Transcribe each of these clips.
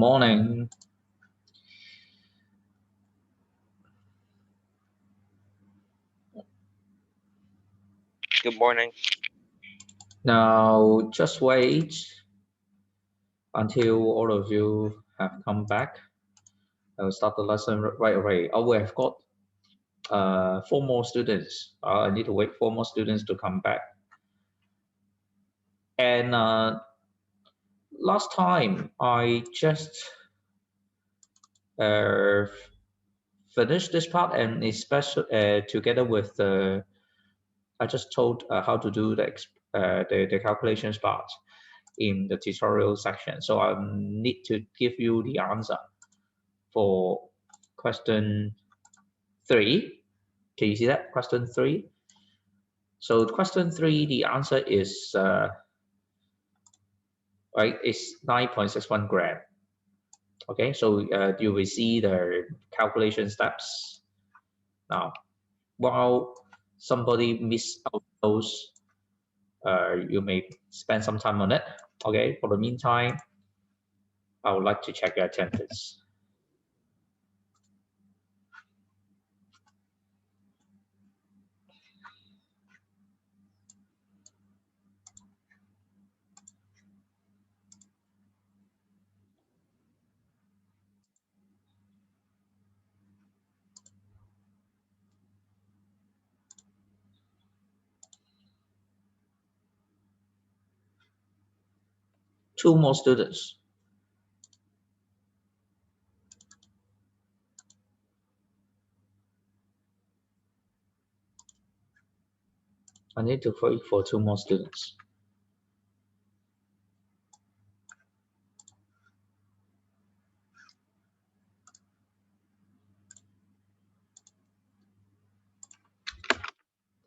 morning. Good morning. Now, just wait until all of you have come back. I will start the lesson right away. We have got 4 more students. I need to wait 4 more students to come back. And last time, I just finished this part, and especially together with I just told how to do the calculations part in the tutorial section. So I need to give you the answer for question 3. Can you see that? Question 3. So question 3, the answer is right. It's 9.61 gram. Okay, so you will see the calculation steps. Now, while somebody miss out those, you may spend some time on it. Okay, for the meantime, I would like to check your attendance. Two more students. I need to wait for 2 more students.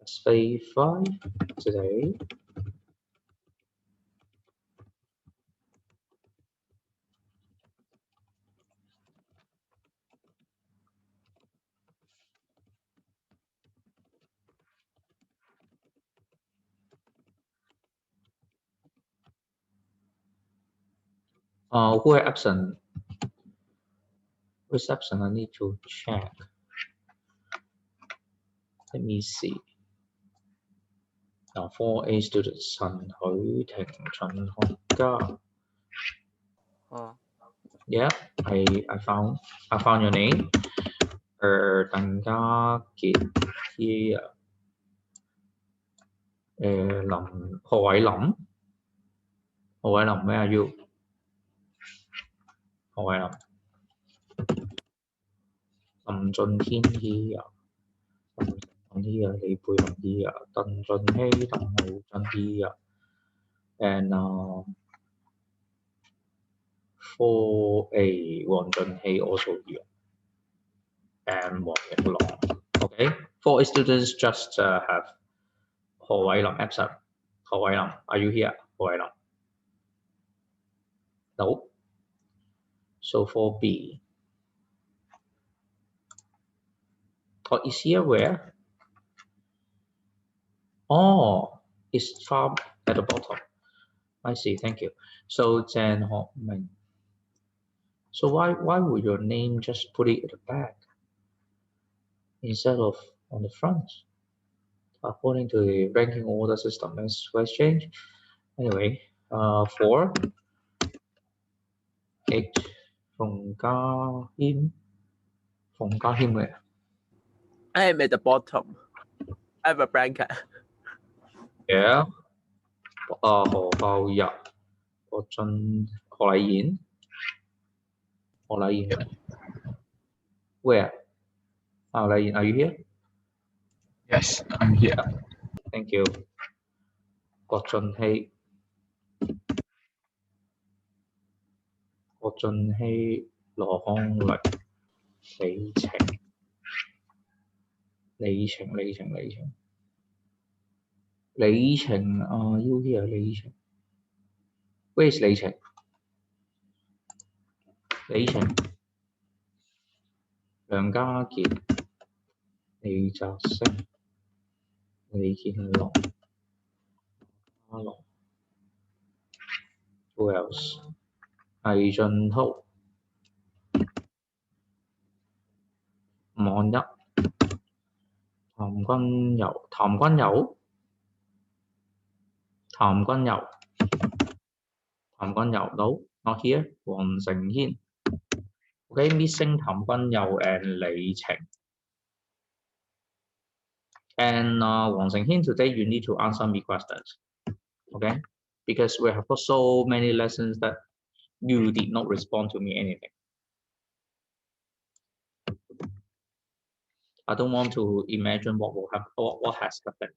That's phase 5 today. Who are absent? Who's absent? I need to check. Let me see. Now, 4A students, Trần Hữu Thịnh, Trần Học Ca. Yeah, I found your name. Tần Gia Kiệt here. Hồ Hải Lỏng. Hồ Hải Lỏng, where are you? Hồ Hải Lỏng. Tần Trần Thiên here. Tần here, Lý Bùi Hồng here. Tần Trần Hy, Tần Hữu Trần here. And 4A, Wang Zhenhei also here. And Wang Yanglong. Okay, 4A students just have Hồ Hải Lỏng absent. Hồ Hải Lỏng, are you here? Hồ Hải Lỏng. No. So 4B. Oh, is here where? Oh, it's far at the bottom. I see, thank you. So Chen Ho Ming. So why would your name just put it at the back instead of on the front? According to the ranking order system, that's quite strange. Anyway, 4. 8. Phùng Ca Hiêm. Phùng Ca Hiêm where? I am at the bottom. I have a blanket. Yeah. Hồ Hào Nhật. Hồ Lại Diễn. Hồ Lại Diễn. Where? Hồ Lại Diễn, are you here? Yes, I'm here. Thank you. Quốc Trần Hy. Quốc Trần Hy, Lò Hong Lịch, Lý Trình. Lý Trình. Lý Trình, are you here, Lý Trình? Where is Lý Trình? Lý Trình.梁Gia Kiệt. Lý Trạc Sinh. Lý Kiên Long. Who else? Hai Trần Hậu. no, not here. 黃成軒 okay, missing 譚君佑 and 李晴 and 黃成軒 today you need to answer me questions, okay, because we have got so many lessons that you did not respond to me anything. I don't want to imagine what will happen, what has happened,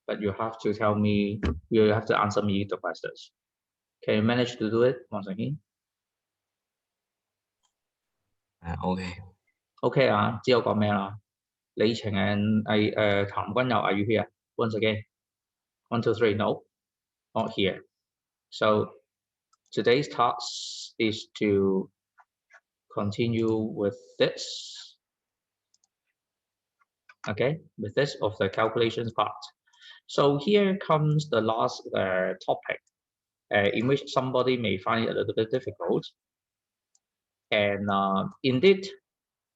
but you have to tell me, you have to answer me the questions. Can you manage to do it once again? Okay. Okay 啊，知我講咩啦？李晴 and 譚君佑 are you here? Once again, 1, 2, 3, no, not here. So today's task is to continue with this. Okay, with this of the calculations part. So here comes the last topic in which somebody may find it a little bit difficult. And indeed,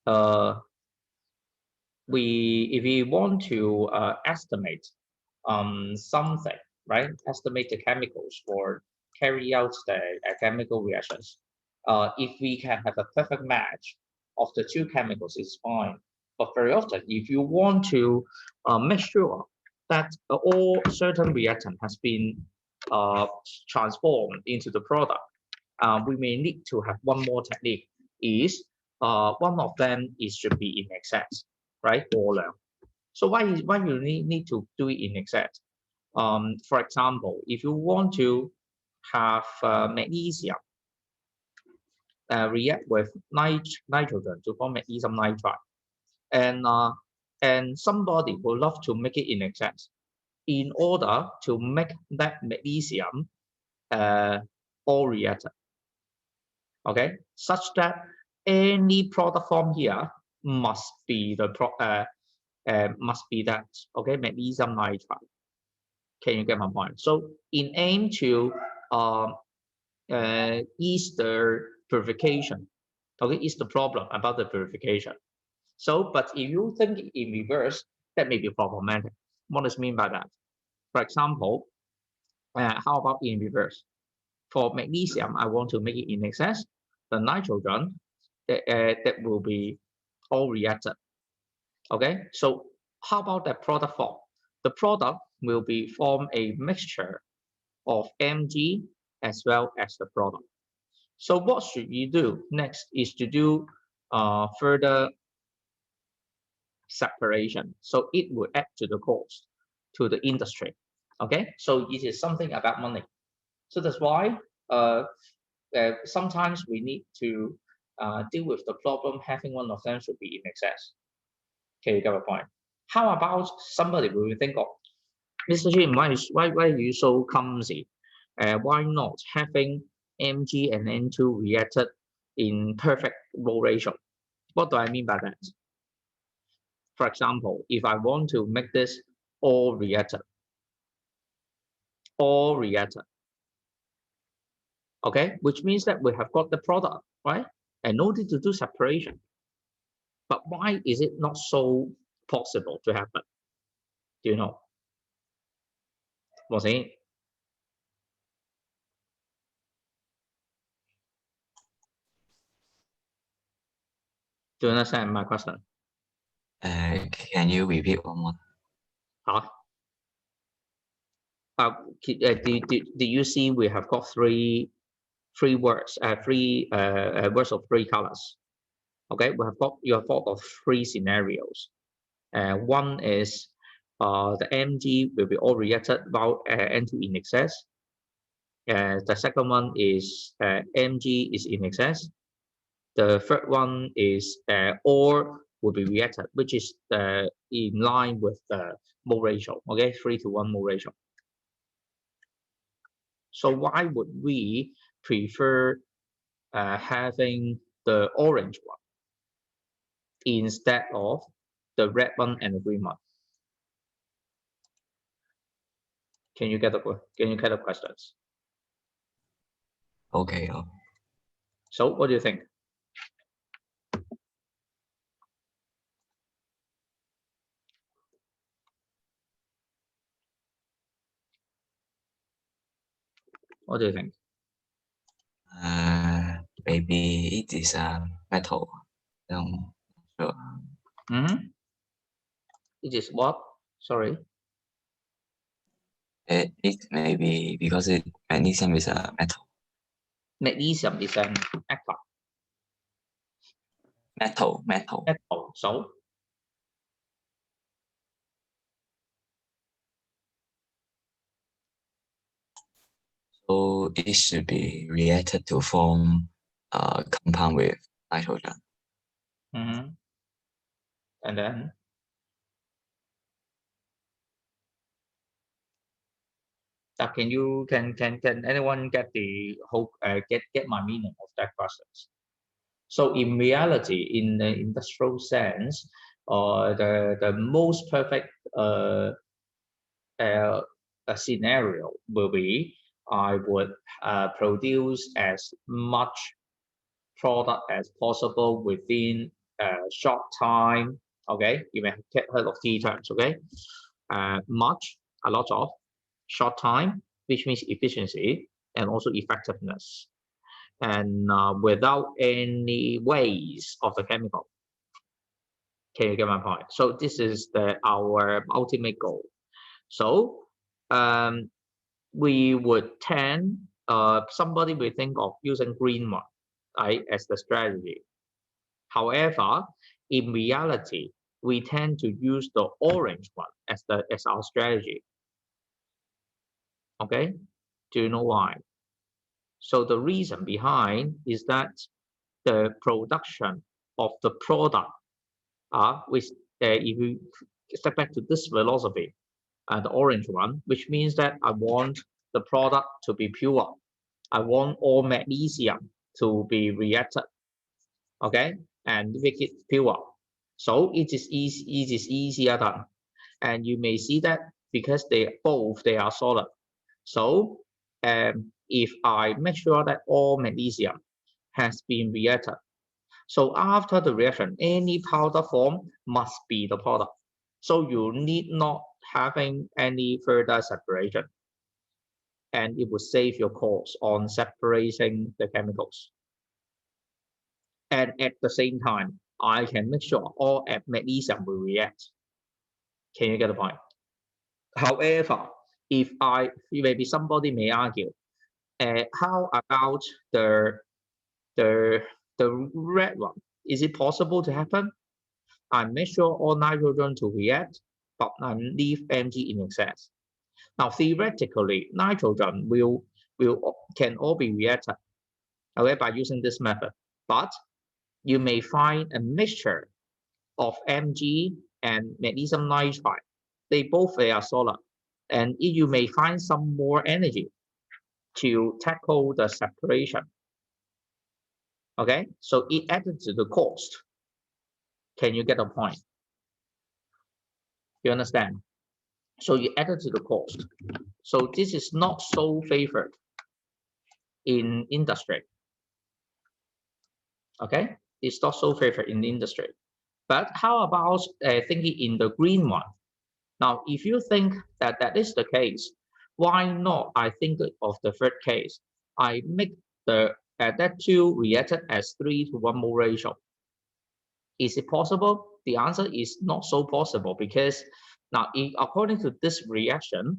if we want to estimate something, right? Estimate the chemicals or carry out the chemical reactions. If we can have a perfect match of the two chemicals, it's fine. But very often, if you want to make sure that all certain reactant has been transformed into the product, we may need to have one more technique. Is one of them should be in excess, right? So why you need to do it in excess? For example, if you want to have magnesium react with nitrogen to form magnesium nitride, and somebody would love to make it in excess in order to make that magnesium all reactant. Okay, such that any product form here must be the okay, magnesium nitride. Can you get my point? So in aim to ease the purification, okay, is the problem about the purification. So, but if you think in reverse, that may be problematic. What does mean by that? For example, how about in reverse? For magnesium, I want to make it in excess. The nitrogen that will be all reactant. Okay, so how about the product form? The product will be form a mixture of Mg as well as the product. So what should you do? Next is to do further separation. So it will add to the cost to the industry. Okay, so it is something about money. So that's why sometimes we need to deal with the problem having one of them should be in excess. Okay, you get a point. How about somebody will think of, Mr. Jim, why are you so clumsy? Why not having Mg and N2 reacted in perfect mole ratio? What do I mean by that? For example, if I want to make this all reactant, okay, which means that we have got the product, right? And no need to do separation. But why is it not so possible to happen? Do you know? Was it? Do you understand my question? Can you repeat one more? Did you see we have got three words, words of three colors? Okay, we have got your thought of three scenarios. One is the Mg will be all reacted while N2 in excess. The second one is Mg is in excess. The third one is or will be reacted, which is in line with the mole ratio. Okay, 3:1 mole ratio. So why would we prefer having the orange one instead of the red one and the green one? Can you get the questions? Okay. So what do you think? What do you think? Maybe it is a metal. I'm not sure. It is what? Sorry. It may be because magnesium is a metal. Magnesium is an atom. Metal. Metal. So So it should be reacted to form a compound with nitrogen. and then can anyone get the whole get my meaning of that process? So in reality, in the industrial sense, the most perfect scenario will be I would produce as much product as possible within a short time. Okay, you may have heard of T terms. Okay, much, a lot of, short time, which means efficiency and also effectiveness, and without any waste of the chemical. Can you get my point? So this is our ultimate goal. So we would tend, somebody will think of using green one, right, as the strategy. However, in reality, we tend to use the orange one as our strategy. Okay, do you know why? So the reason behind is that the production of the product, if you step back to this philosophy, the orange one, which means that I want the product to be pure. I want all magnesium to be reacted, okay, and make it pure. So it is easier done, and you may see that because they are solid. So if I make sure that all magnesium has been reacted, so after the reaction, any powder form must be the product. So you need not having any further separation, and it will save your cost on separating the chemicals. And at the same time, I can make sure all magnesium will react. Can you get the point? However, if maybe somebody may argue, how about the red one? Is it possible to happen? I make sure all nitrogen to react, but I leave Mg in excess. Now theoretically, nitrogen can all be reacted, okay, by using this method. But you may find a mixture of Mg and magnesium nitride. They are solid, and you may find some more energy to tackle the separation. Okay, so it added to the cost. Can you get the point? You understand? So you added to the cost. So this is not so favored in industry. Okay, it's not so favored in the industry. But how about thinking in the green one? Now, if you think that that is the case, why not I think of the third case? I make that two reacted as 3:1 mole ratio. Is it possible? The answer is not so possible, because now, according to this reaction,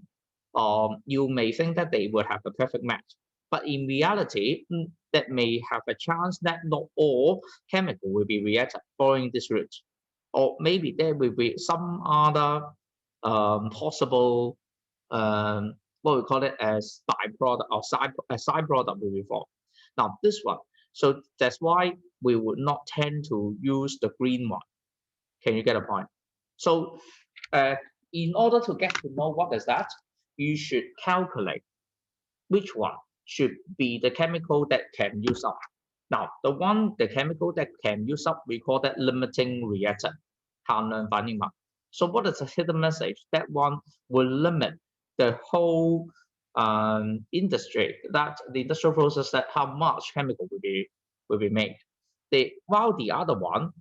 you may think that they would have a perfect match. But in reality, that may have a chance that not all chemical will be reacted following this route. Or maybe there will be some other possible, what we call it as byproduct or side product will be formed. Now this one, so that's why we would not tend to use the green one. Can you get a point? So in order to get to know what is that, you should calculate which one should be the chemical that can use up. Now, the chemical that can use up, we call that limiting reactant. So what is the hidden message? That one will limit the whole industry, that the industrial process, that how much chemical will be made. While the other one,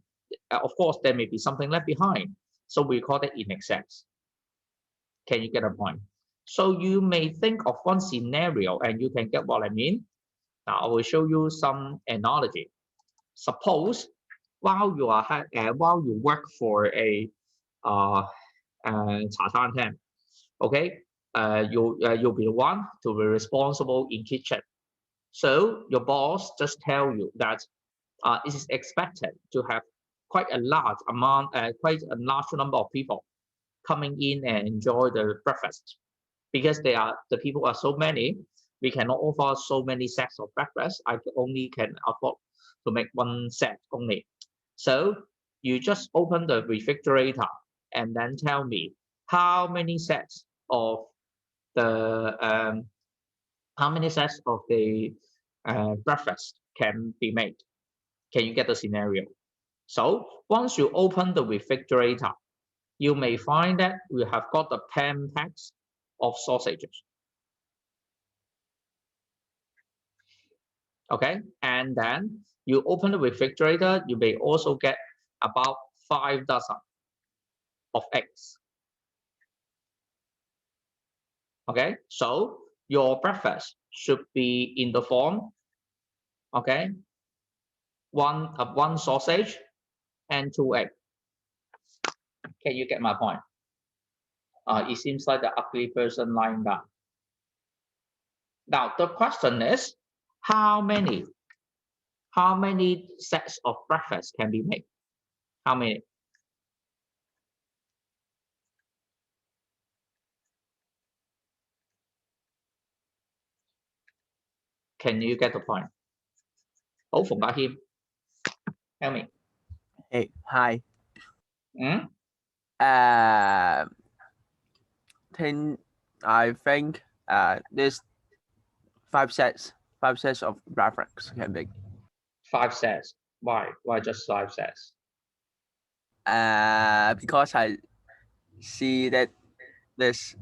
of course, there may be something left behind. So we call that in excess. Can you get a point? So you may think of one scenario and you can get what I mean. Now I will show you some analogy. Suppose while you work for a 茶餐廳, okay, you'll be the one to be responsible in kitchen. So your boss just tell you that it is expected to have quite a large number of people coming in and enjoy the breakfast. Because the people are so many, we cannot offer so many sets of breakfast. I only can afford to make one set only. So you just open the refrigerator and then tell me how many sets of the breakfast can be made. Can you get the scenario? So once you open the refrigerator, you may find that we have got the 10 packs of sausages. Okay, and then you open the refrigerator, you may also get about 5 dozen of eggs. Okay, so your breakfast should be in the form, okay, one sausage and 2 eggs. Can you get my point? It seems like the ugly person lying down. Now the question is, how many sets of breakfast can be made? How many? Can you get the point? Oh, Phùng Bá Hiêm, tell me. Hey, hi. Hmm? I think this 5 sets of breakfast can be. 5 sets. Why? Why just 5 sets? Because I see that this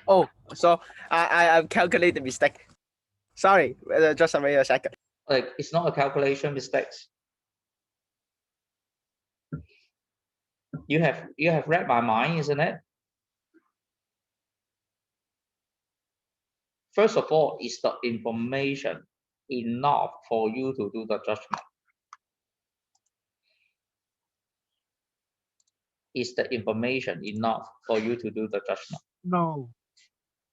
oh, so I've calculated the mistake. Sorry, just wait a second. Like, it's not a calculation mistake. You have read my mind, isn't it? First of all, is the information enough for you to do the judgment? Is the information enough for you to do the judgment? No.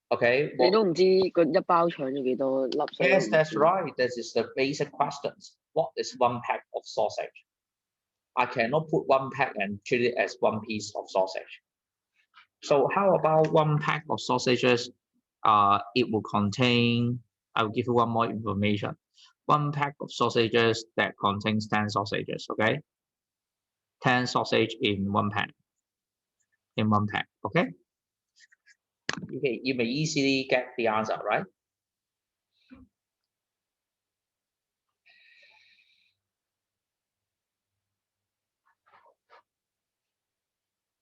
Okay. 你都唔知個一包腸要幾多粒水。 Yes, that's right. This is the basic questions. What is 1 pack of sausage? I cannot put 1 pack and treat it as 1 piece of sausage. So how about 1 pack of sausages? It will contain, I will give you one more information. 1 pack of sausages that contains 10 sausages, okay? 10 sausage in 1 pack. In 1 pack, okay? You may easily get the answer, right?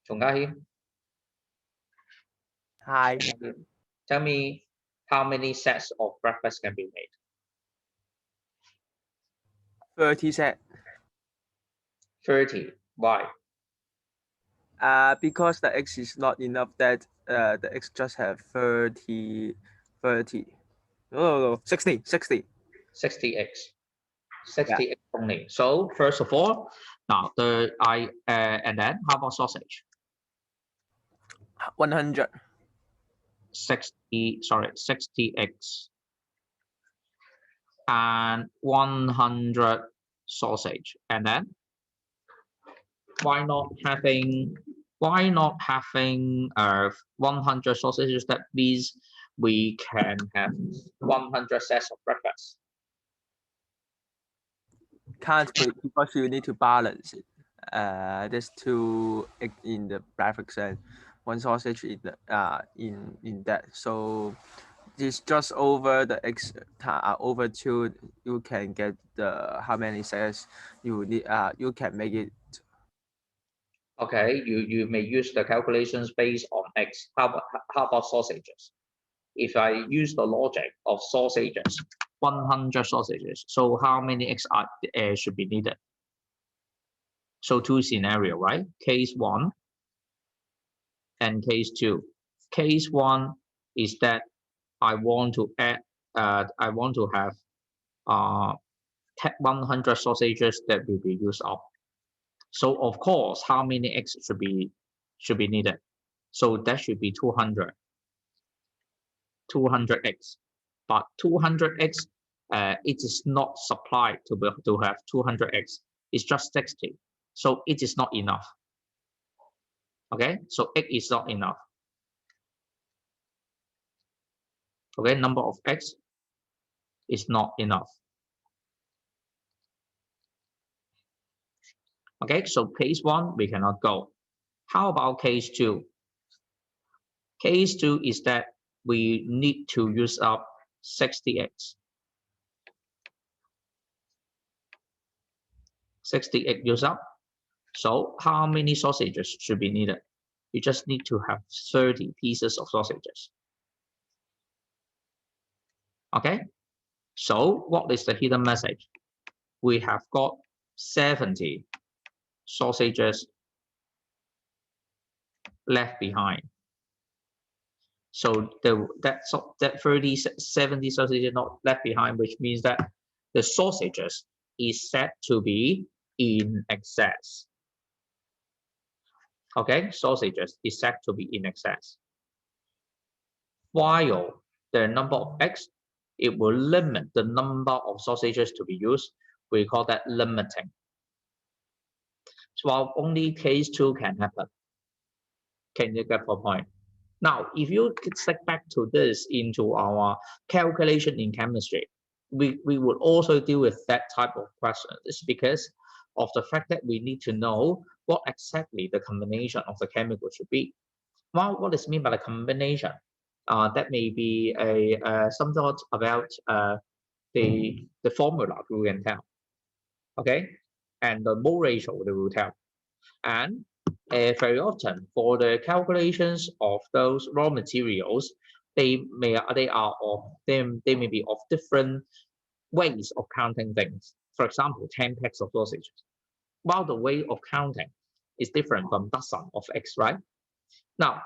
Phùng Bá Hiêm, Hi. tell me how many sets of breakfast can be made? 30 sets. 30. Why? Because the X is not enough that the X just have 30. No, 60. 60 eggs. 60 eggs only. So first of all, now and then how about sausage? 100. 60 eggs and 100 sausage. And then why not having 100 sausages? That means we can have 100 sets of breakfast. Can't be, because you need to balance it. There's 2 egg in the breakfast and 1 sausage in the in that. So it's just over the X over 2. You can get the how many sets you need. You can make it. Okay, you may use the calculations based on X. How about sausages? If I use the logic of sausages, 100 sausages, so how many eggs should be needed? So 2 scenarios, right? Case 1 and case 2. Case 1 is that I want to add, I want to have 100 sausages that will be used up. So of course, how many eggs should be needed? So that should be 200 eggs. But 200 eggs, it is not supplied to have 200 eggs. It's just 60. So it is not enough. Okay, so egg is not enough. Okay, number of eggs is not enough. Okay, so case 1 we cannot go. How about case 2? Case 2 is that we need to use up 60 eggs. 60 egg use up. So how many sausages should be needed? You just need to have 30 pieces of sausages. Okay, so what is the hidden message? We have got 70 sausages left behind. So that 70 sausages not left behind, which means that the sausages is said to be in excess. Okay, sausages is said to be in excess. While the number of eggs, it will limit the number of sausages to be used. We call that limiting. So while only case 2 can happen. Can you get the point? Now, if you stick back to this into our calculation in chemistry, we would also deal with that type of question. It's because of the fact that we need to know what exactly the combination of the chemical should be. Well, what is meant by the combination? That may be some thought about the formula we can tell. Okay, and the mole ratio we will tell. And very often for the calculations of those raw materials, they may be of different ways of counting things. For example, 10 packs of sausages. While the way of counting is different from dozen of eggs, right? Now,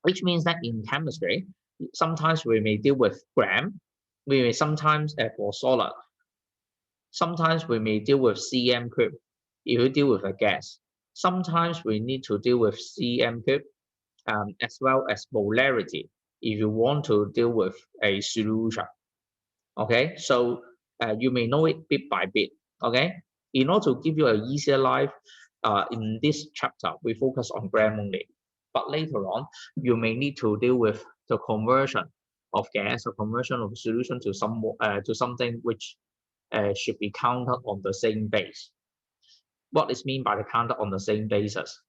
which means that in chemistry, sometimes we may deal with gram, we may sometimes for solid, sometimes we may deal with cm cube if you deal with a gas. Sometimes we need to deal with cm cube as well as molarity if you want to deal with a solution. Okay, so you may know it bit by bit. Okay, in order to give you an easier life, in this chapter we focus on gram only. But later on, you may need to deal with the conversion of gas or conversion of solution to something which should be counted on the same base. What is mean by the counted on the same basis?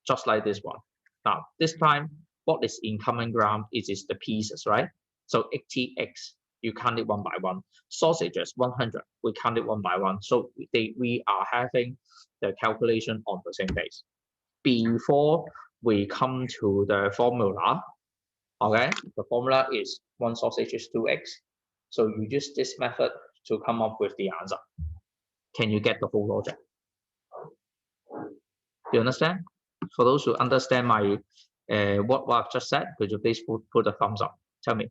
Just like this one. Now, this time, what is in common ground is the pieces, right? So 80x, you count it one by one. Sausages, 100, we count it one by one. So we are having the calculation on the same base. Before we come to the formula, okay, the formula is 1 sausage is 2x. So you use this method to come up with the answer. Can you get the whole logic? Do you understand? For those who understand my what I've just said, could you please put a thumbs up? Tell me.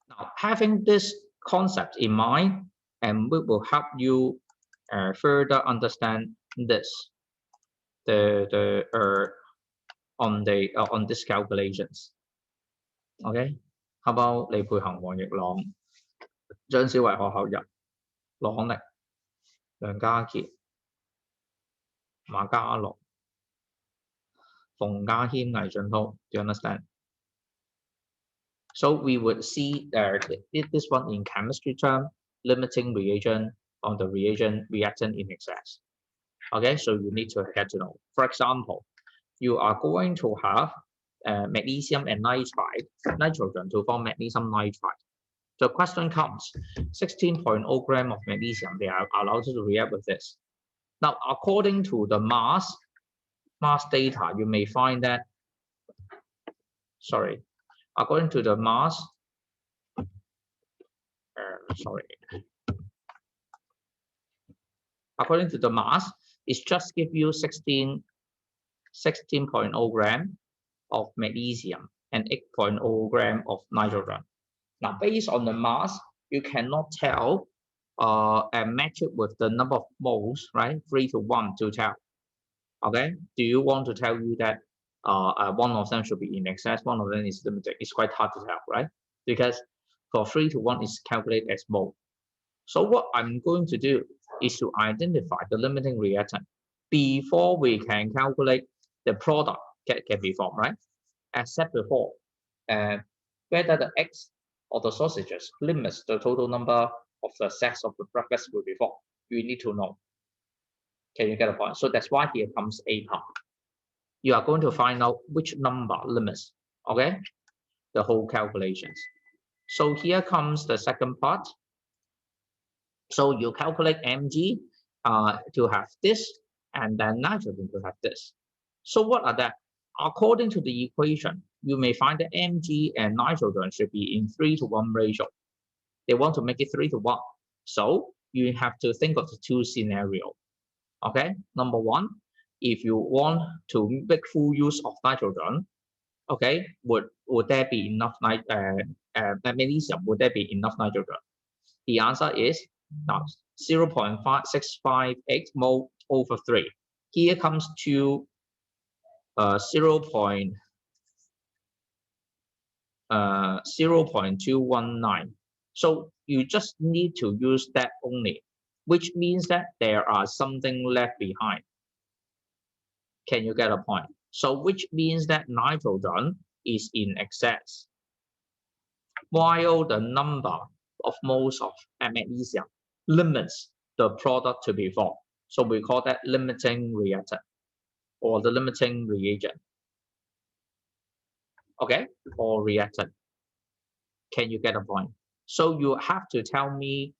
Now, having this concept in mind, and it will help you further understand this on these calculations. Okay, how about 李佩恒、黃奕朗、張小維學校人、羅康力、梁家傑、馬家樂、馮家謙、魏俊滔? Do you understand? So we would see this one in chemistry term, limiting reagent on the reactant in excess. Okay, so you need to get to know. For example, you are going to have magnesium and nitride, nitrogen to form magnesium nitride. The question comes, 16.0 gram of magnesium, they are allowed to react with this. Now, according to the mass data, you may find that, according to the mass, according to the mass, it's just give you 16.0 gram of magnesium and 8.0 gram of nitrogen. Now, based on the mass, you cannot tell and match it with the number of moles, right? 3 to 1 to tell. Okay, do you want to tell you that one of them should be in excess, one of them is limited? It's quite hard to tell, right? Because for 3 to 1 is calculated as mole. So what I'm going to do is to identify the limiting reactant before we can calculate the product can be formed, right? Except before, whether the eggs or the sausages limits the total number of the sets of the breakfast will be formed. You need to know. Can you get a point? So that's why here comes A part. You are going to find out which number limits, okay, the whole calculations. So here comes the second part. So you calculate Mg to have this, and then nitrogen to have this. So what are that? According to the equation, you may find that Mg and nitrogen should be in 3 to 1 ratio. They want to make it 3 to 1. So you have to think of the two scenarios. Okay, number one, if you want to make full use of nitrogen, okay, would there be enough magnesium? Would there be enough nitrogen? The answer is now 0.5658 mole over 3. Here comes to 0.219. So you just need to use that only, which means that there are something left behind. Can you get a point? So which means that nitrogen is in excess, while the number of moles of magnesium limits the product to be formed. So we call that limiting reactant or the limiting reagent. Okay, or reactant. Can you get a point? So you have to tell me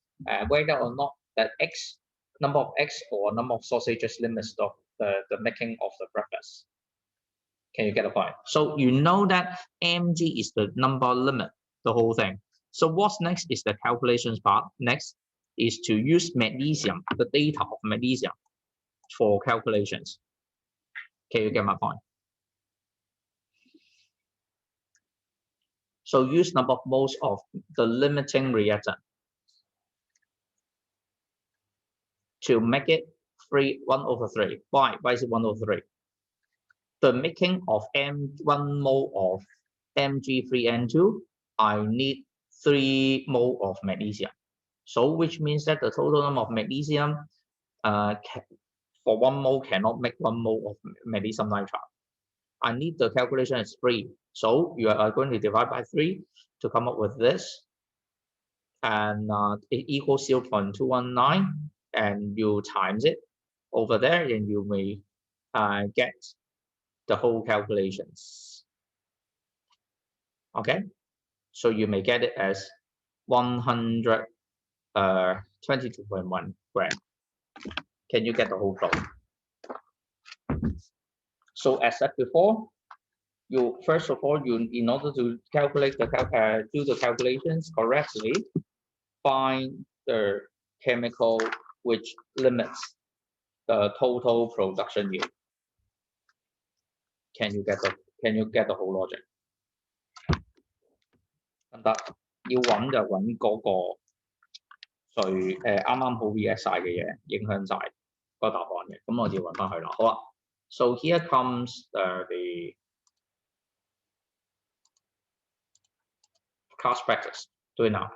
whether or not that X, number of eggs or number of sausages limits the making of the breakfast. Can you get a point? So you know that Mg is the number limit, the whole thing. So what's next is the calculations part. Next is to use magnesium, the data of magnesium for calculations. Can you get my point? So use number of moles of the limiting reactant to make it 1 over 3. Why? Why is it 1 over 3? The making of 1 mole of Mg3N2, I need 3 mole of magnesium. So which means that the total number of magnesium for 1 mole cannot make 1 mole of magnesium nitrate. I need the calculation is 3. So you are going to divide by 3 to come up with this. And it equals 0.219, and you times it over there, and you may get the whole calculations. Okay, so you may get it as 122.1 gram. Can you get the whole flow? So as said before, you first of all, in order to calculate the do the calculations correctly, find the chemical which limits the total production yield. Can you get the whole logic? 得要揾就揾嗰個最啱啱好 react 晒嘅嘢，影響晒個答案嘅。咁我要揾翻佢啦。好啦 ，so here comes the class practice. Do it now.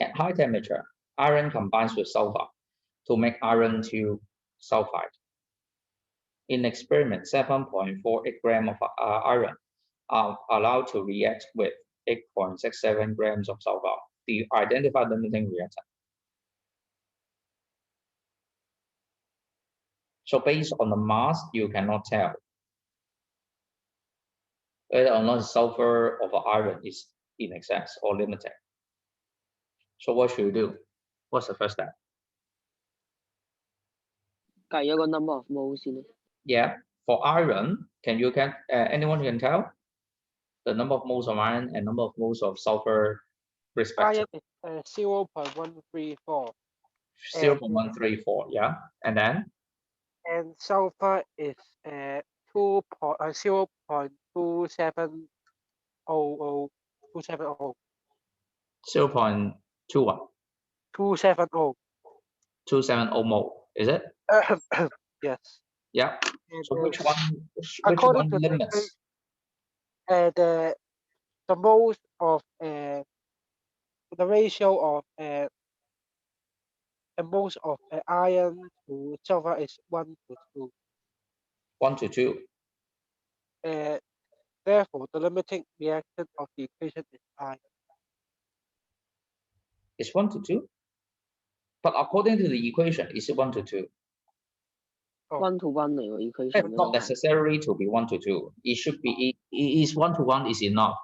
At high temperature, iron combines with sulfur to make iron 2 sulfide. In experiment, 7.48 grams of iron are allowed to react with 8.67 grams of sulfur. Do you identify the limiting reactant? So based on the mass, you cannot tell whether or not the sulfur of iron is in excess or limited. So what should you do? What's the first step? 計咗個 number of moles 先。Yeah, for iron, anyone can tell the number of moles of iron and number of moles of sulfur respective. Iron is 0.134. 0.134, yeah. And then And sulfur is 0.270. 270. 0.21, 270. 270 mole, is it? Yes. Yeah. And So which one according to limits? the moles of the ratio of the moles of iron to sulfur is 1 to 2. 1 to 2. Therefore, the limiting reactant of the equation is iron. It's 1 to 2. But according to the equation, is it 1 to 2? 1 to 1嚟喎 equation It's not necessary to be 1 to 2. It should be, it is 1 to 1 is enough.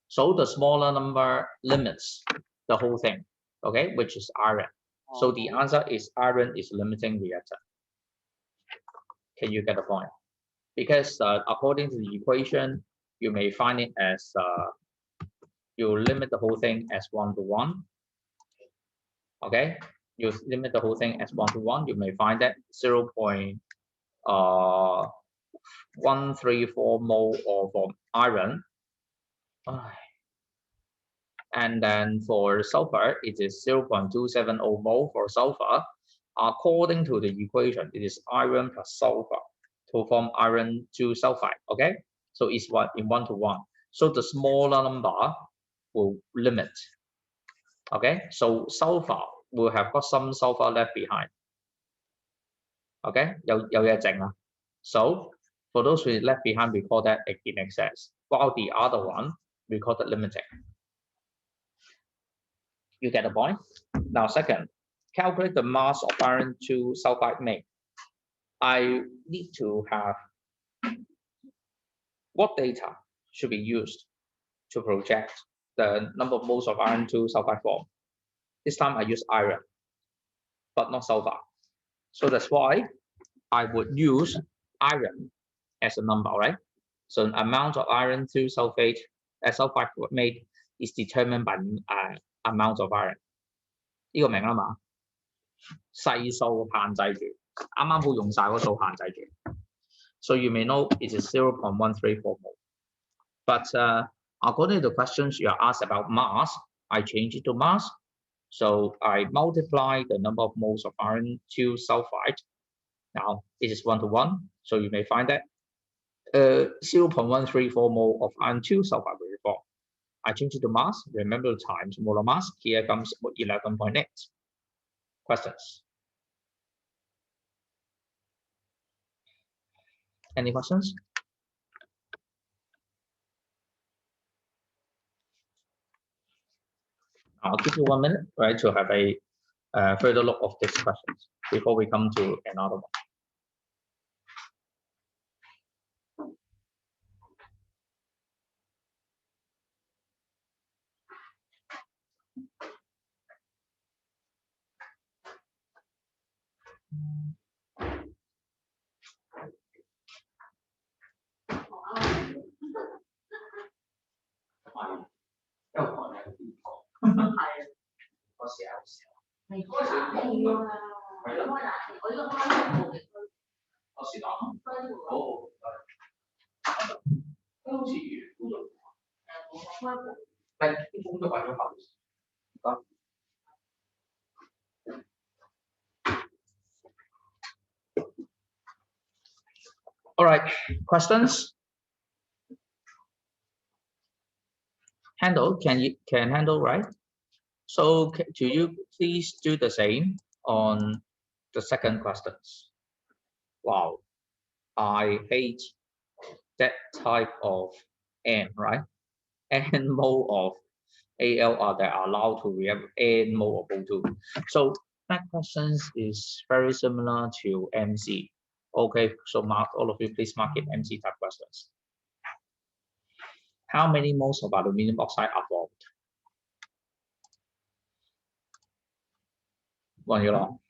So the smaller number limits the whole thing, okay, which is iron. So the answer is iron is limiting reactant. Can you get the point? Because according to the equation, you may find it as you limit the whole thing as 1 to 1. Okay, you limit the whole thing as 1 to 1. You may find that 0.134 mole of iron. And then for sulfur, it is 0.270 mole for sulfur. According to the equation, it is iron plus sulfur to form iron 2 sulfide. Okay, so it's in 1 to 1. So the smaller number will limit. Okay, so sulfur will have got some sulfur left behind. Okay, 有嘢剩啦. So for those who is left behind, we call that in excess. While the other one, we call that limiting. You get the point? Now, second, calculate the mass of iron 2 sulfide made. I need to have what data should be used to project the number of moles of iron 2 sulfide form. This time I use iron, but not sulfur. So that's why I would use iron as a number, right? So the amount of iron 2 sulfide made is determined by amount of iron. 呢個明啦嘛？細數限制住，啱啱好用晒嗰數限制住。So you may know it is 0.134 mole. But according to the questions you are asked about mass, I change it to mass. So I multiply the number of moles of iron 2 sulfide. Now it is 1 to 1. So you may find that 0.134 mole of iron 2 sulfide will be formed. I change it to mass. Remember the times molar mass. Here comes 11.8. Questions? Any questions? I'll give you 1 minute, right, to have a further look of these questions before we come to another one. All right, questions? Handle, can handle, right? So do you please do the same on the second questions? Wow, I hate that type of N, right? N mole of AL that are allowed to react N mole of O2. So that questions is very similar to MC. Okay, so mark, all of you please mark it MC type questions. How many moles of aluminum oxide are formed? 問咗咯。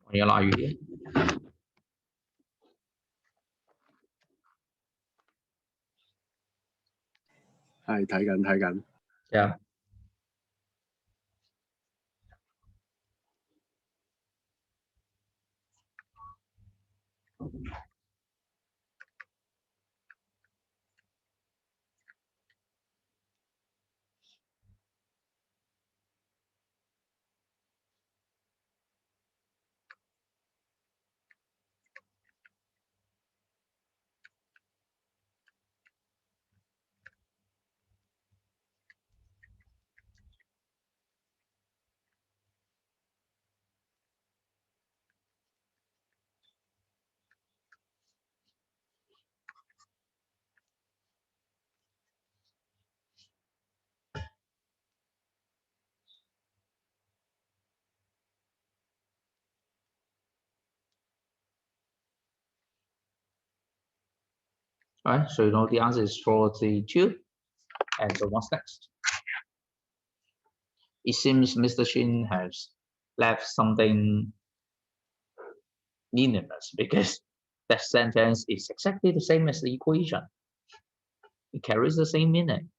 問咗啦，語言。係睇緊。Yeah. Right, so you know the answer is 42. And so what's next? It seems Mr. Shin has left something meaningless because that sentence is exactly the same as the equation. It carries the same meaning.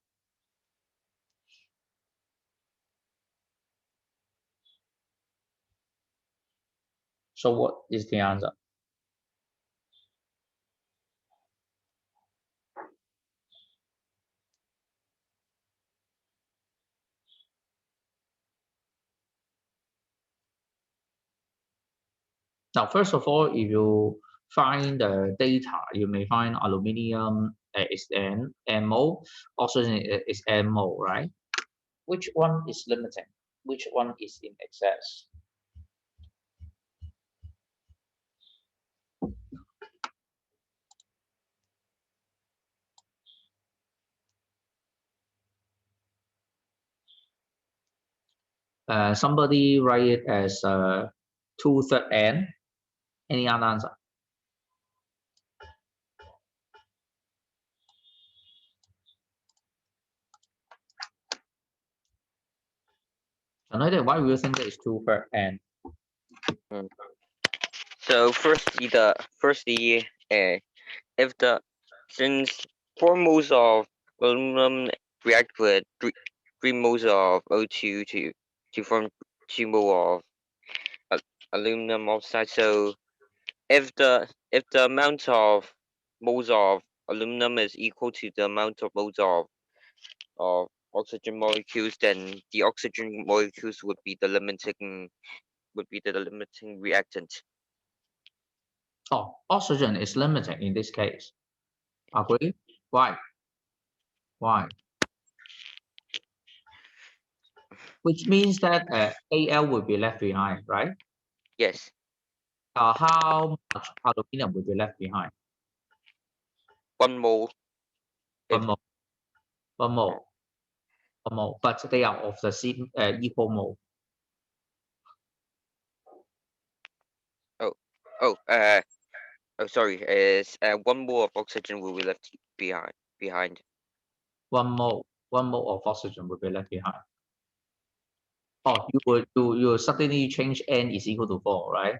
So what is the answer? Now, first of all, if you find the data, you may find aluminium is N mole, oxygen is N mole, right? Which one is limiting? Which one is in excess? Somebody write it as 2/3 N. Any other answer? Another, why do you think that is 2/3 N? So firstly, if the since 4 moles of aluminum react with 3 moles of O2 to form 2 mole of aluminum oxide, so if the amount of moles of aluminum is equal to the amount of moles of oxygen molecules, then the oxygen molecules would be the limiting reactant. Oh, oxygen is limiting in this case. Agree? Why? Why? Which means that Al will be left behind, right? Yes. How much aluminum will be left behind? 1 mole. 1 mole. 1 mole. 1 mole. But they are of the same equal mole. Sorry. Is 1 mole of oxygen will be left behind. 1 mole. 1 mole of oxygen will be left behind. Oh, you suddenly change N is equal to 4, right?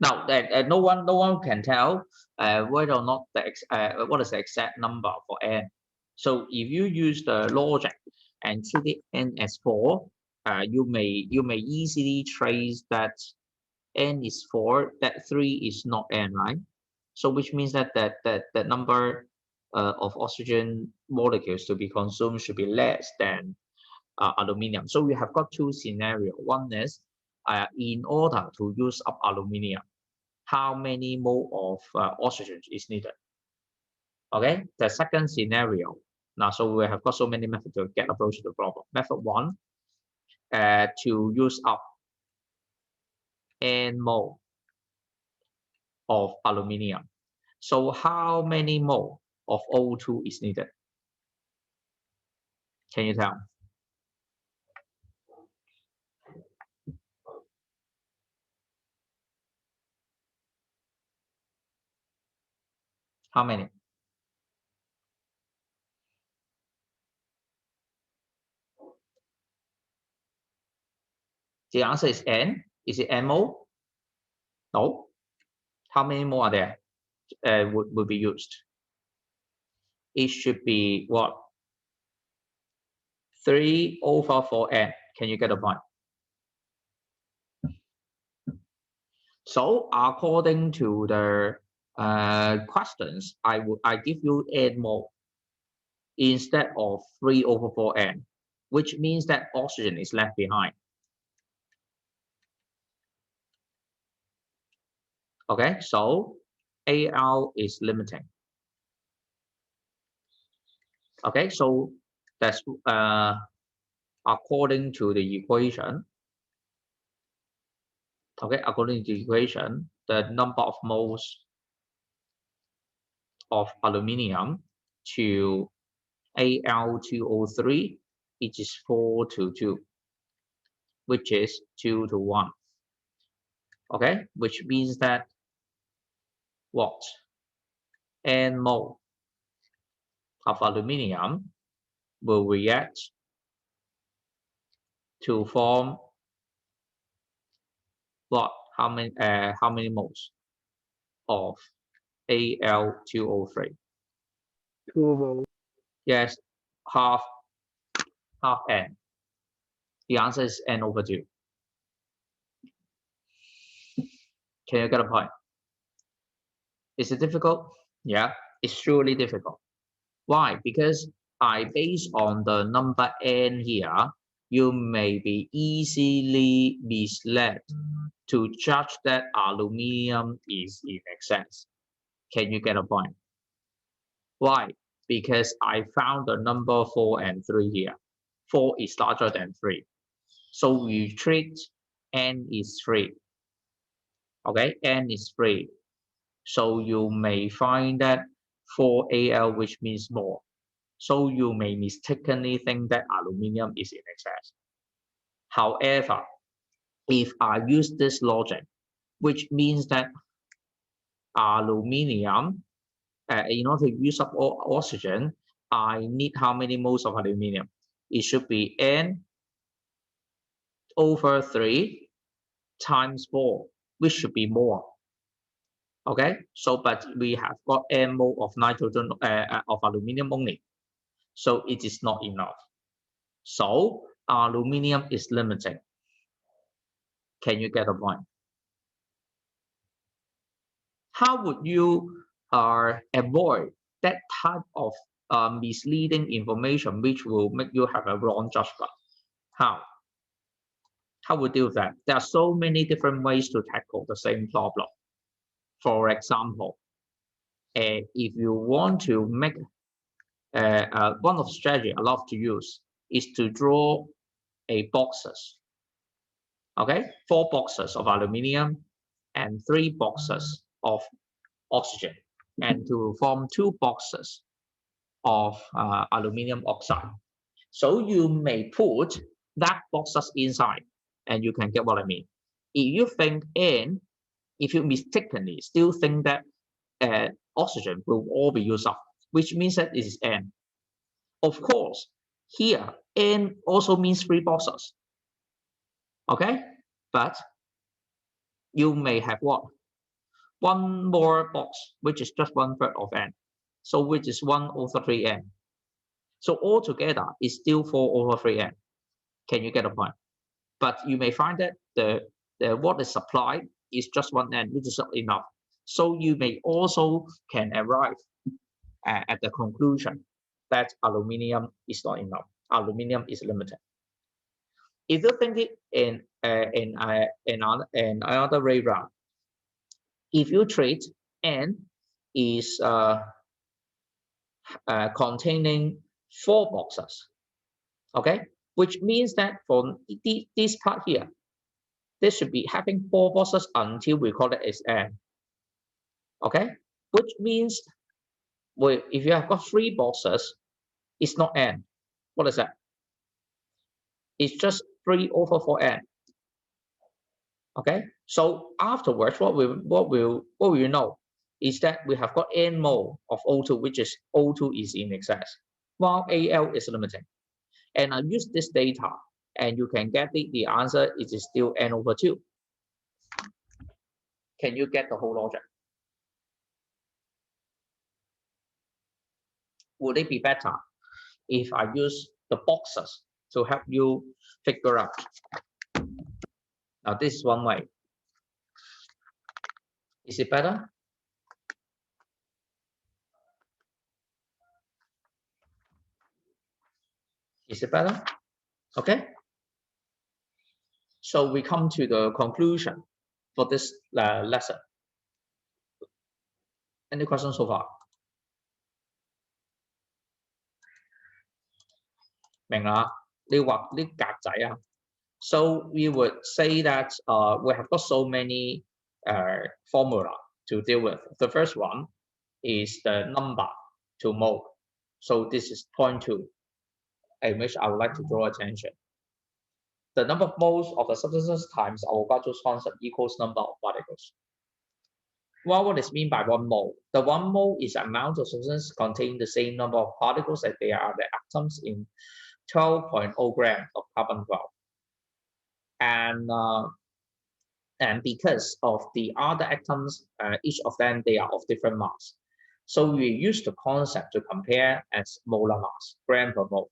Now, no one can tell whether or not what is the exact number for N. So if you use the logic and treat it N as 4, you may easily trace that N is 4, that 3 is not N, right? So which means that the number of oxygen molecules to be consumed should be less than aluminium. So we have got two scenarios. One is in order to use up aluminium, how many mole of oxygen is needed? Okay, the second scenario. Now, so we have got so many methods to get approach to the problem. Method 1, to use up N mole of aluminium. So how many mole of O2 is needed? Can you tell? How many? The answer is N. Is it N mole? No. How many more are there? Would be used? It should be what? 3/4n. Can you get a point? So according to the questions, I give you n more instead of 3/4n, which means that oxygen is left behind. Okay, so Al is limiting. Okay, so that's according to the equation. Okay, according to the equation, the number of moles of aluminium to Al2O3, it is 4:2, which is 2:1. Okay, which means that what? N mole of aluminium will react to form what? How many moles of Al2O3? 2 moles. Yes, half n. The answer is n/2. Can you get a point? Is it difficult? Yeah, it's surely difficult. Why? Because based on the number n here, you may be easily misled to judge that aluminium is in excess. Can you get a point? Why? Because I found the number 4 and 3 here. 4 is larger than 3. So we treat n is 3. Okay, n is 3. So you may find that 4Al, which means more. So you may mistakenly think that aluminium is in excess. However, if I use this logic, which means that aluminium, in order to use up oxygen, I need how many moles of aluminium? It should be n/3 times 4, which should be more. Okay, so but we have got n mole of nitrogen of aluminium only, so it is not enough. So aluminium is limiting. Can you get a point? How would you avoid that type of misleading information which will make you have a wrong judgment? How? How would you do that? There are so many different ways to tackle the same problem. For example, if you want to make one of the strategy I love to use is to draw a boxes. Okay, 4 boxes of aluminium and 3 boxes of oxygen, and to form 2 boxes of aluminium oxide. So you may put that boxes inside, and you can get what I mean. If you think N, if you mistakenly still think that oxygen will all be used up, which means that it is N. Of course, here N also means 3 boxes. Okay, but you may have what? One more box, which is just 1/3 of n, so which is 1/3n. So altogether, it's still 4/3n. Can you get a point? But you may find that the what is supplied is just 1n, which is not enough. So you may also can arrive at the conclusion that aluminium is not enough. Aluminium is limited. If you think it in another way round, if you treat n is containing 4 boxes, okay, which means that for this part here, this should be having 4 boxes until we call it as n, okay, which means if you have got 3 boxes, it's not n. What is that? It's just 3/4n. Okay, so afterwards, what we know is that we have got n mole of O2, which is O2 is in excess, while Al is limiting. And I use this data, and you can get the answer is still n/2. Can you get the whole logic? Would it be better if I use the boxes to help you figure out? Now, this is one way. Is it better? Is it better? Okay. So we come to the conclusion for this lesson. Any questions so far? 明啦，你畫啲格仔啊。So we would say that we have got so many formula to deal with. The first one is the number to mole. So this is point 2, in which I would like to draw attention. The number of moles of the substances times Avogadro's constant equals number of particles. Well, what is meant by 1 mole? The 1 mole is the amount of substance containing the same number of particles as they are the atoms in 12.0 grams of carbon 12. And because of the other atoms, each of them, they are of different mass. So we use the concept to compare as molar mass, gram per mole.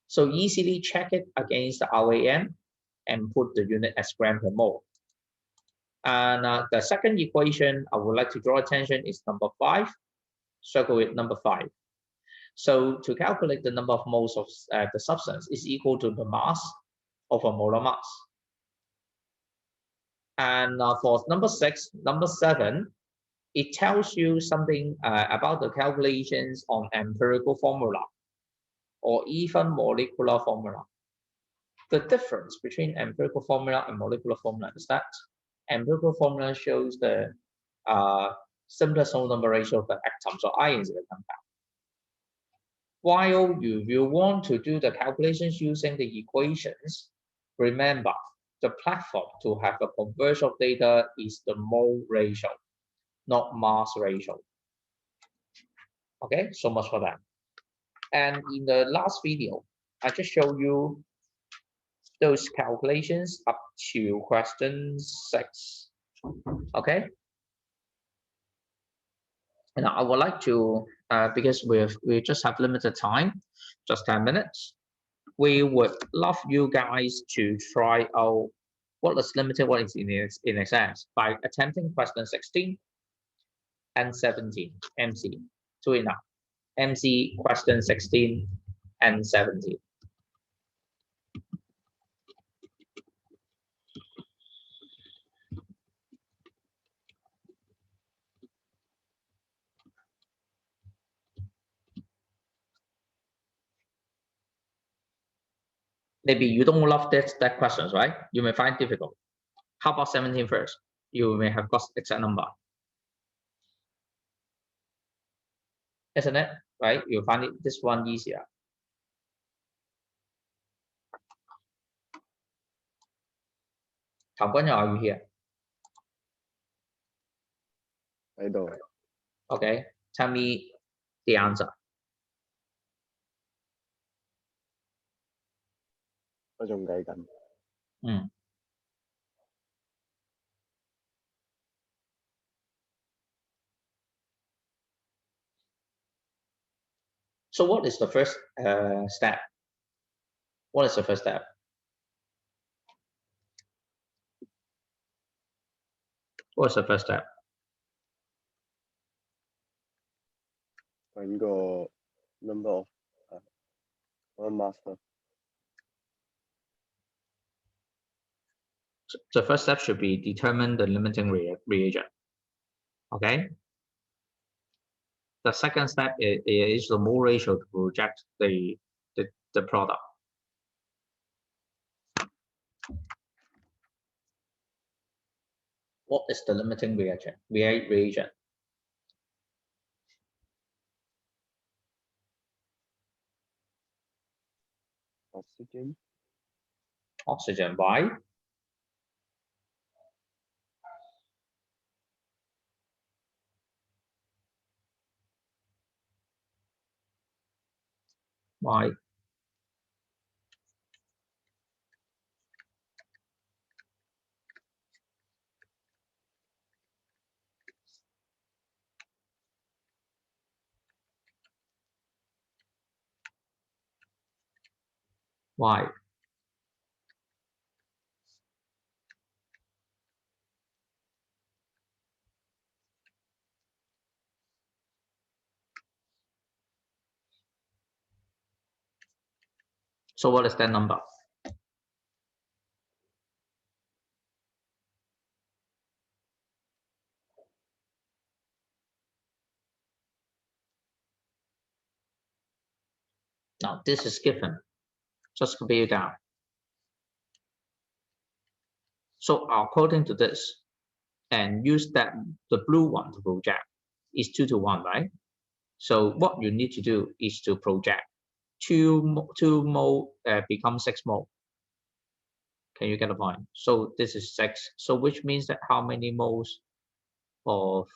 So easily check it against the RAM and put the unit as gram per mole. And the second equation I would like to draw attention is number 5. Circle with number 5. So to calculate the number of moles of the substance is equal to the mass of a molar mass. And for number 6, number 7, it tells you something about the calculations on empirical formula or even molecular formula. The difference between empirical formula and molecular formula is that empirical formula shows the simplest whole number ratio of the atoms or ions in the compound. While you will want to do the calculations using the equations, remember the platform to have a conversion of data is the mole ratio, not mass ratio. Okay, so much for that. And in the last video, I just showed you those calculations up to question 6. Okay. And I would like to, because we just have limited time, just 10 minutes. We would love you guys to try out what is limited, what is in exams by attempting question 16 and 17, MC. Do it now. MC question 16 and 17. Maybe you don't love that questions, right? You may find it difficult. How about 17 first? You may have got exact number. Isn't it? Right? You'll find this one easier. Are you here? I don't. Okay. Tell me the answer. 我仲計緊。So what is the first step? What is the first step? What's the first step? 揾個 number of one master. The first step should be determine the limiting reagent. Okay. The second step is the mole ratio to reject the product. What is the limiting reagent? Oxygen. Oxygen. Why? Why? Why? So what is that number? Now this is given. Just copy it down. So according to this, and use that the blue one to project is 2 to 1, right? So what you need to do is to project 2 mole become 6 mole. Can you get a point? So this is 6. So which means that how many moles of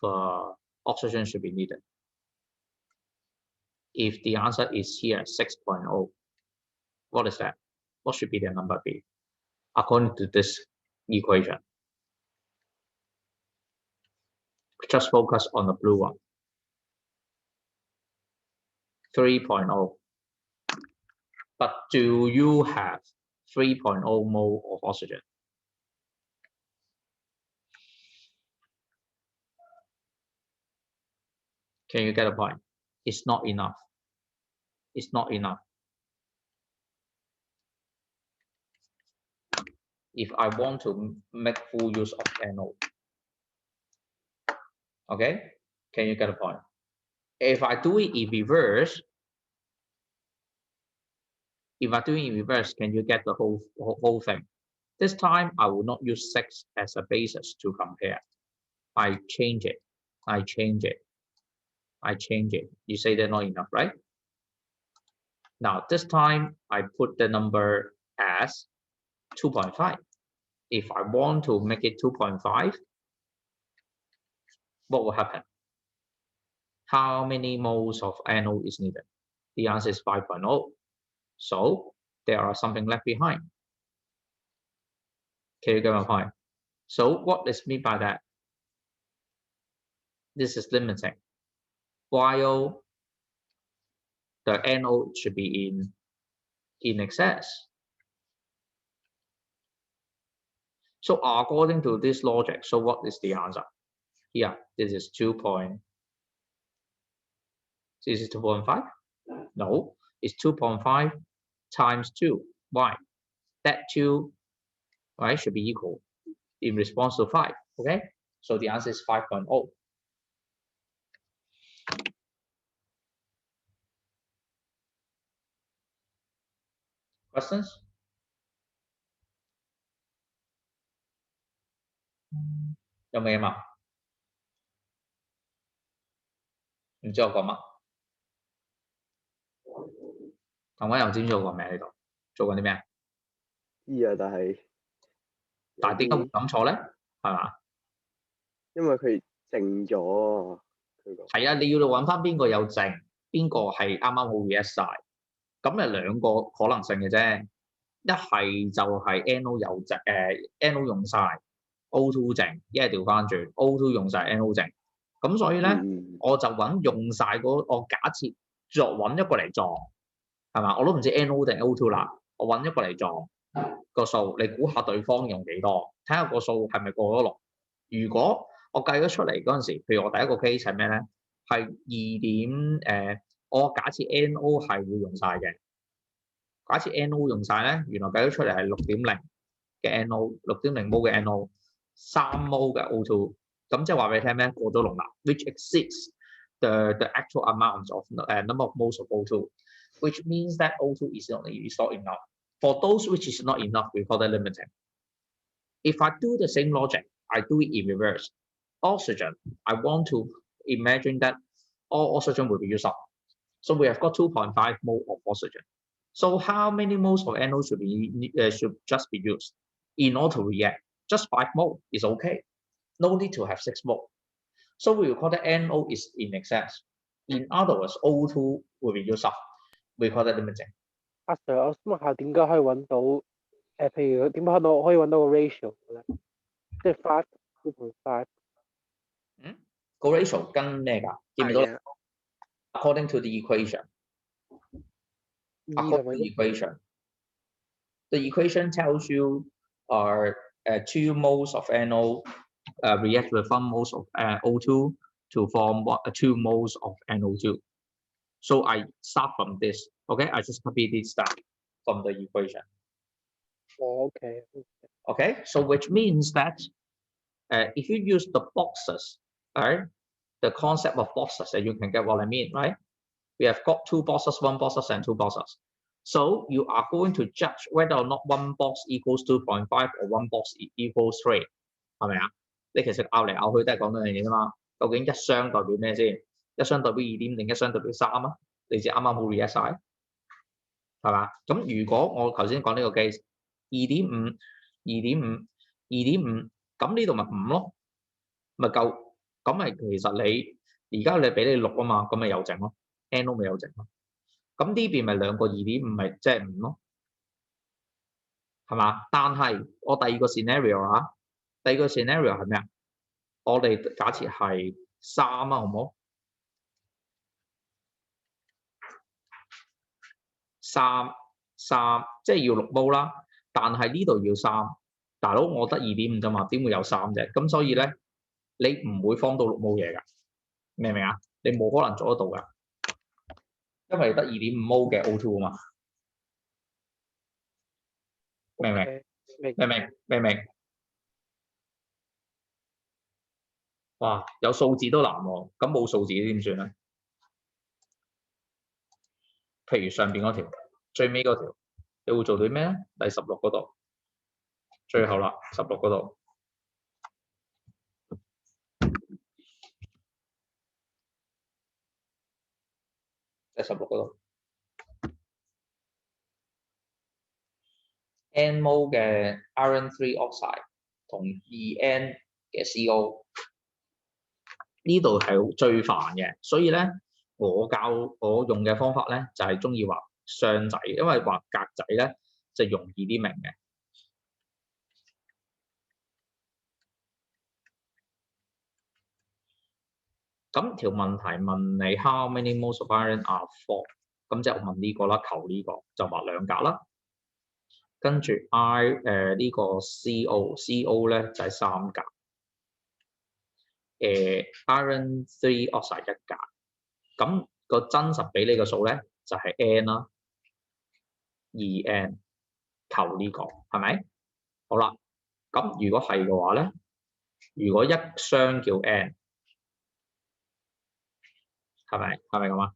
oxygen should be needed? If the answer is here 6.0, what is that? What should be the number be? According to this equation. Just focus on the blue one. 3.0. But do you have 3.0 mole of oxygen? Can you get a point? It's not enough. It's not enough. If I want to make full use of NO. Okay? Can you get a point? If I do it in reverse, can you get the whole thing? This time I will not use 6 as a basis to compare. I change it. I change it. I change it. You say they're not enough, right? Now this time I put the number as 2.5. If I want to make it 2.5, what will happen? How many moles of NO is needed? The answer is 5.0. So there are something left behind. Can you get my point? So what is meant by that? This is limiting. While the NO should be in excess. So according to this logic, so what is the answer? Here, this is 2.5. No, it's 2.5 times 2. Why? That 2, right, should be equal in response to 5. Okay, so the answer is 5.0. Questions? Có nghe mà?唔知我講乜？同位又知唔知我講咩喺度？做緊啲咩啊？知啊，但係但係點解會諗錯咧？係嘛？因為佢靜咗，佢講係啊，你要揾翻邊個有靜，邊個係啱啱好 react 晒，咁係兩個可能性嘅啫。一係就係 NO 有靜，NO 用晒 O2 靜，一係調翻轉 O2 用晒 NO 靜。咁所以咧，我就揾用晒嗰我假設作揾一個嚟撞，係嘛？我都唔知 NO 定 O2 啦，我揾一個嚟撞個數，你估下對方用幾多？睇下個數係咪過咗6。如果我計咗出嚟嗰陣時，譬如我第一個 case 係咩咧？係我假設 NO 係會用晒嘅。假設 NO 用晒咧，原來計咗出嚟係6.0嘅 NO，6.0 mol 嘅 NO， 3 mol 嘅 O2， 咁即係話俾你聽咩？過咗龍啦 ，which exceeds the actual amount of number of moles of O2, which means that O2 is not enough. For those which is not enough, we call that limiting. If I do the same logic, I do it in reverse. Oxygen, I want to imagine that all oxygen will be used up. So we have got 2.5 mole of oxygen. So how many moles of NO should just be used in order to react? Just 5 mole is okay. No need to have 6 mole. So we will call that NO is in excess. In other words, O2 will be used up. We call that limiting. 阿 Sir， 我想問下點解可以揾到譬如點解可以揾到個 ratio 咧？即係 5 2.5。個 ratio 跟咩㗎？見唔到 ？According to the equation. According to the equation. the equation tells you 2 moles of NO react with 1 moles of O2 to form 2 moles of NO2. So I start from this. Okay, I just copy this stuff from the equation. Oh, okay. Okay, so which means that if you use the boxes, right? The concept of boxes, you can get what I mean, right? We have got 2 boxes, 1 boxes, and 2 boxes. So you are going to judge whether or not 1 box equals 2.5 or 1 box equals 3，係咪啊？你其實拗嚟拗去都係講緊樣嘢啫嘛。究竟一箱代表咩先？一箱代表2點定一箱代表3啊？你知啱啱好 react 晒，係嘛？咁如果我頭先講呢個 case 2.5、2.5、2.5，咁呢度咪5咯，咪夠。咁咪其實你而家你俾你6啊嘛，咁咪有剩咯 ，N 都咪有剩咯。咁呢邊咪兩個2.5咪即係5咯，係嘛？但係我第二個 scenario 啊，第二個 scenario 係咩啊？我哋假設係3啊，好唔好？3即係要6毛啦，但係呢度要3，大佬我得2.5啫嘛，點會有3啫？咁所以咧，你唔會放到6毛嘢㗎，明唔明啊？你冇可能做得到㗎，因為得2.5毛嘅 O2 啊嘛，明唔明？明唔明？哇，有數字都難喎，咁冇數字點算咧？譬如上邊嗰條，最尾嗰條，你會做到咩咧？第16嗰度，最後啦，16嗰度，第16嗰度 ，N mol 嘅 iron 3 oxide 同 2N 嘅 CO。呢度係最煩嘅，所以咧我用嘅方法咧就係中意畫雙仔，因為畫格仔咧就容易啲明嘅。咁條問題問你 how many moles of iron are 4，咁即係我問呢個啦，求呢個就畫兩格啦。跟住 呢個 CO 咧就係3格。iron 3 oxide 1格，咁個真實俾你個數咧就係 N 啦，2N 求呢個係咪？好啦，咁如果係嘅話咧，如果一箱叫 N， 係咪咁啊？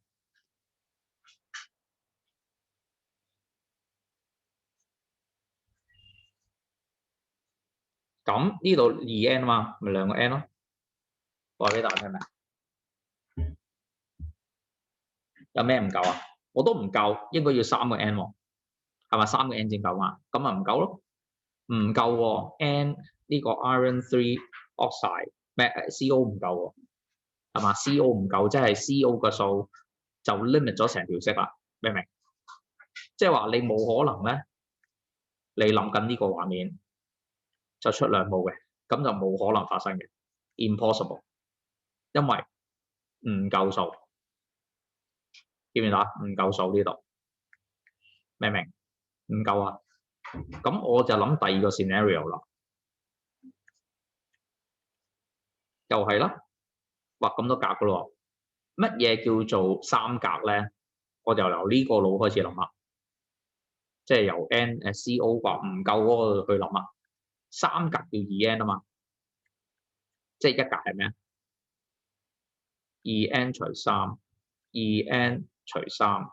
咁呢度2N 啊嘛，咪兩個 N 咯。話俾大家聽咩？有咩唔夠啊？我都唔夠，應該要3個 N 喎，係咪3個 N 先夠嘛？咁咪唔夠咯，唔夠喎 N 呢個 iron 3 oxide 咩CO 唔夠喎，係嘛 ？CO 唔夠，即係 CO 個數就 limit 咗成條式啦，明唔明？即係話你冇可能咧，你諗緊呢個畫面就出2毛嘅，咁就冇可能發生嘅 ，impossible， 因為唔夠數。見唔見到啊？唔夠數呢度，明唔明？唔夠啊！咁我就諗第二個 scenario 啦，又係啦，畫咁多格噶咯。乜嘢叫做3格咧？我就由呢個腦開始諗啦，即係由 CO 話唔夠嗰個去諗啦。3格叫 2N 啊嘛，即係1格係咩啊？2N 除3 ，2N 除3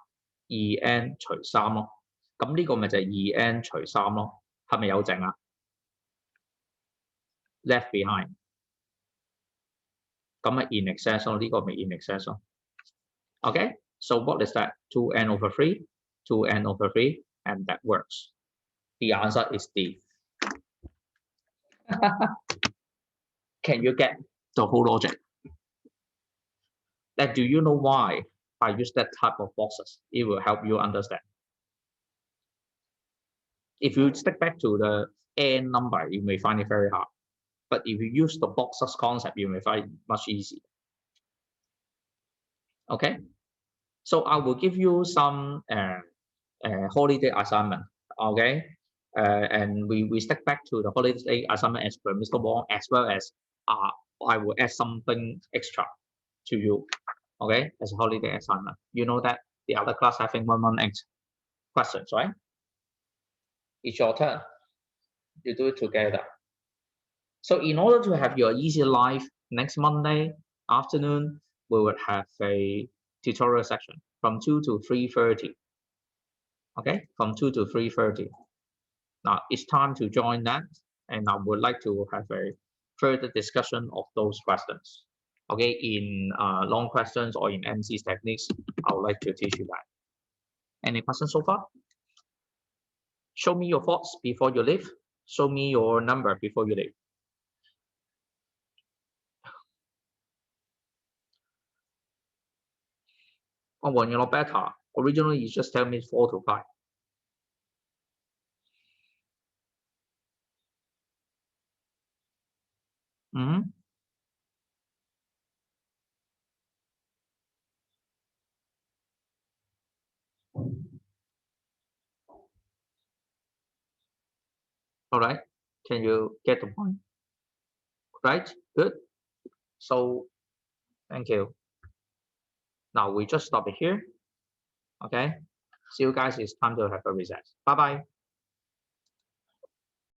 ，2N 除3咯。咁呢個咪就係 2N 除3咯，係咪有剩啊 ？Left behind， 咁咪 in excess 咯，呢個咪 in excess 咯。Okay， so what is that? 2N over 3, 2N over 3, and that works. The answer is D. Can you get the whole logic? Then do you know why I use that type of boxes? It will help you understand. If you stick back to the N number, you may find it very hard. But if you use the boxes concept, you may find it much easier. Okay? So I will give you some holiday assignment. Okay? and we stick back to the holiday assignment as per Mr. Wong, as well as I will add something extra to you, okay, as a holiday assignment. You know that the other class having 118 questions, right? It's your turn. You do it together. So in order to have your easy life, next Monday afternoon, we will have a tutorial section from 2 to 3:30. Okay, from 2 to 3:30. Now it's time to join that, and I would like to have a further discussion of those questions. Okay, in long questions or in MC's techniques, I would like to teach you that. Any questions so far? Show me your thoughts before you leave. Show me your number before you leave. Oh, when you're not better, originally you just tell me 4 to 5. Mm-hmm. All right. Can you get the point? Right. Good. So, thank you. Now we just stop it here. Okay. See you guys. It's time to have a recess. Bye bye.